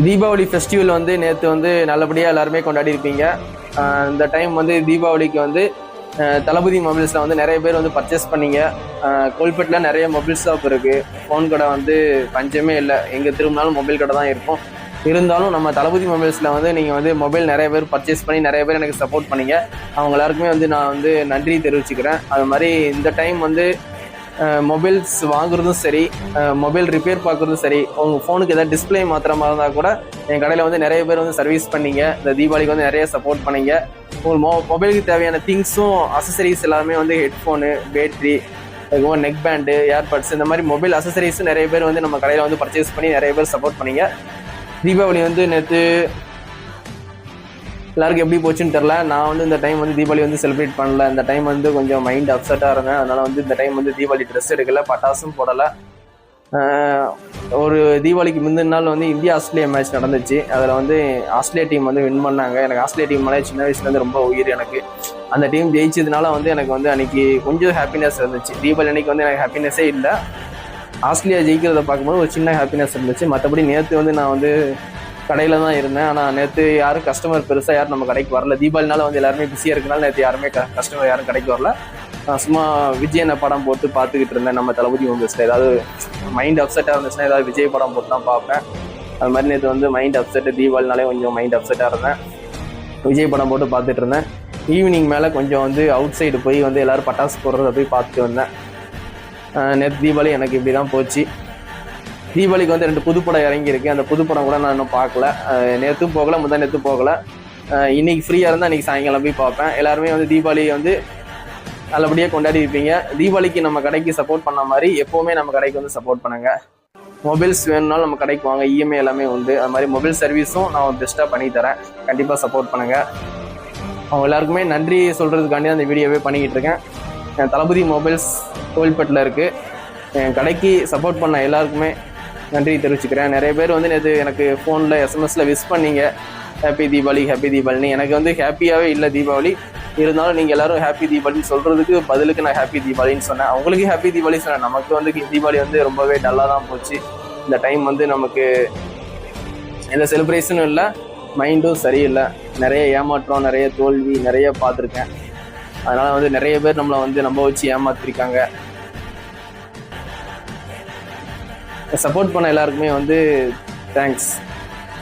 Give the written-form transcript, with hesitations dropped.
Deepavali festival வந்து நேற்று வந்து நல்லபடியாக எல்லாருமே கொண்டாடி இருப்பீங்க. இந்த டைம் வந்து தீபாவளிக்கு வந்து தளபதி மொபைல்ஸில் வந்து நிறைய பேர் வந்து பர்ச்சேஸ் பண்ணீங்க. கோல்பேட்டில் நிறைய மொபைல் ஷாப் இருக்குது. ஃபோன் கடை வந்து பஞ்சமே இல்லை, எங்கே திரும்பினாலும் மொபைல் கடை தான் இருக்கும். இருந்தாலும் நம்ம தளபதி மொபைல்ஸில் வந்து நீங்கள் வந்து மொபைல் நிறைய பேர் பர்ச்சேஸ் பண்ணி நிறைய பேர் எனக்கு சப்போர்ட் பண்ணீங்க. அவங்க எல்லாருக்குமே வந்து நான் வந்து நன்றி தெரிவிச்சுக்கிறேன். அது மாதிரி இந்த டைம் வந்து மொபைல்ஸ் வாங்குறதும் சரி, மொபைல் ரிப்பேர் பார்க்குறதும் சரி, உங்கள் ஃபோனுக்கு ஏதாவது டிஸ்பிளே மாத்திர மாதிரி இருந்தால் கூட என் கடையில் வந்து நிறைய பேர் வந்து சர்வீஸ் பண்ணீங்க. இந்த தீபாவளிக்கு வந்து நிறைய சப்போர்ட் பண்ணீங்க. உங்களுக்கு மொபைலுக்கு தேவையான திங்ஸும் அசசரிஸ் எல்லாமே வந்து ஹெட்ஃபோனு, பேட்ரி, அதுக்கப்புறம் நெக் பேண்டு, ஏர்பட்ஸ், இந்த மாதிரி மொபைல் அசசரிஸும் நிறைய பேர் வந்து நம்ம கடையில் வந்து பர்ச்சேஸ் பண்ணி நிறைய பேர் சப்போர்ட் பண்ணீங்க. தீபாவளி வந்து நேற்று எல்லாருக்கும் எப்படி போச்சுன்னு தெரில. நான் வந்து இந்த டைம் வந்து தீபாவளி வந்து செலிப்ரேட் பண்ணல. இந்த டைம் வந்து கொஞ்சம் மைண்ட் அப்செட்டாக இருந்தேன். அதனால் வந்து இந்த டைம் வந்து தீபாவளி ட்ரெஸ் எடுக்கலை, பட்டாசும் போடலை. ஒரு தீபாவளிக்கு முந்தின நாள் வந்து இந்தியா ஆஸ்திரேலியா மேட்ச் நடந்துச்சு. அதில் வந்து ஆஸ்திரேலியா டீம் வந்து வின் பண்ணாங்க. எனக்கு ஆஸ்திரேலியா டீம் மேலே சின்ன வயசுலேருந்து ரொம்ப உயிர் எனக்கு. அந்த டீம் ஜெயிச்சதுனால வந்து எனக்கு வந்து அன்றைக்கி கொஞ்சம் ஹாப்பினஸ் இருந்துச்சு. தீபாவளி அன்றைக்கி வந்து எனக்கு ஹாப்பினஸே இல்லை. ஆஸ்திரேலியா ஜெயிக்கிறத பார்க்கும்போது ஒரு சின்ன ஹாப்பினஸ் இருந்துச்சு. மற்றபடி நேற்று வந்து நான் வந்து கடையில் தான் இருந்தேன். ஆனால் நேற்று யாரும் கஸ்டமர் பெருசாக யாரும் நம்ம கடைக்கு வரல. தீபாவளினால வந்து எல்லாருமே பிஸியாக இருக்கனால நேற்று யாருமே கஸ்டமர் யாரும் கடைக்கு வரல. நான் சும்மா விஜய் படம் போட்டு பார்த்துக்கிட்டு இருந்தேன். நம்ம தளபதி மொபைல்ஸில் ஏதாவது மைண்ட் அப்செட்டாக இருந்துச்சுன்னா ஏதாவது விஜய் படம் போட்டு தான் பார்ப்பேன். அது மாதிரி நேற்று வந்து மைண்ட் அப்செட்டு, தீபாவளினாலே கொஞ்சம் மைண்ட் அப்செட்டாக இருந்தேன். விஜய் படம் போட்டு பார்த்துட்டு இருந்தேன். ஈவினிங் மேலே கொஞ்சம் வந்து அவுட் சைடு போய் வந்து எல்லோரும் பட்டாசு போடுறத போய் பார்த்துட்டு வந்தேன். நேற்று தீபாவளி எனக்கு இப்படி தான் போச்சு. தீபாவளிக்கு வந்து 2 புதுப்படம் இறங்கியிருக்கு. அந்த புதுப்படம் கூட நான் இன்னும் பார்க்கல. நேற்றும் போகலை, முந்தா நேற்று போகலை. இன்றைக்கி ஃப்ரீயாக இருந்தால் இன்றைக்கி சாயங்காலம் போய் பார்ப்பேன். எல்லாருமே வந்து தீபாவளியை வந்து நல்லபடியாக கொண்டாடி இருப்பீங்க. தீபாவளிக்கு நம்ம கடைக்கு சப்போர்ட் பண்ண மாதிரி எப்போவுமே நம்ம கடைக்கு வந்து சப்போர்ட் பண்ணுங்கள். மொபைல்ஸ் வேணும்னாலும் நம்ம கடைக்கு வாங்க, இஎம்ஐ எல்லாமே உண்டு. அது மாதிரி மொபைல் சர்வீஸும் நான் பெஸ்ட்டாக பண்ணி தரேன். கண்டிப்பாக சப்போர்ட் பண்ணுங்கள். அவங்க எல்லாருக்குமே நன்றி சொல்கிறதுக்காண்டி தான் இந்த வீடியோவே பண்ணிக்கிட்டு இருக்கேன். என் தளபதி மொபைல்ஸ் கோவில்பேட்டில் இருக்குது. என் கடைக்கு சப்போர்ட் பண்ண எல்லாருக்குமே நன்றி தெரிவிச்சுக்கிறேன். நிறைய பேர் வந்து நேற்று எனக்கு ஃபோனில் எஸ்எம்எஸில் விஷ் பண்ணீங்க, ஹாப்பி தீபாவளி ஹாப்பி தீபாவளின்னு. எனக்கு வந்து ஹாப்பியாகவே இல்லை தீபாவளி. இருந்தாலும் நீங்கள் எல்லோரும் ஹாப்பி தீபாவளின்னு சொல்கிறதுக்கு பதிலுக்கு நான் ஹாப்பி தீபாவளின்னு சொன்னேன். அவங்களுக்கு ஹாப்பி தீபாவளி சொன்னேன். நமக்கு வந்து தீபாவளி வந்து ரொம்பவே டல்லாக தான் போச்சு. இந்த டைம் வந்து நமக்கு எந்த செலிப்ரேஷனும் இல்லை, மைண்டும் சரியில்லை. நிறைய ஏமாற்றம், நிறைய தோல்வி நிறைய பார்த்துருக்கேன். அதனால் வந்து நிறைய பேர் நம்மளை வந்து நம்ப வச்சு ஏமாற்றிருக்காங்க. சப்போர்ட் பண்ண எல்லாருக்குமே வந்து தேங்க்ஸ்.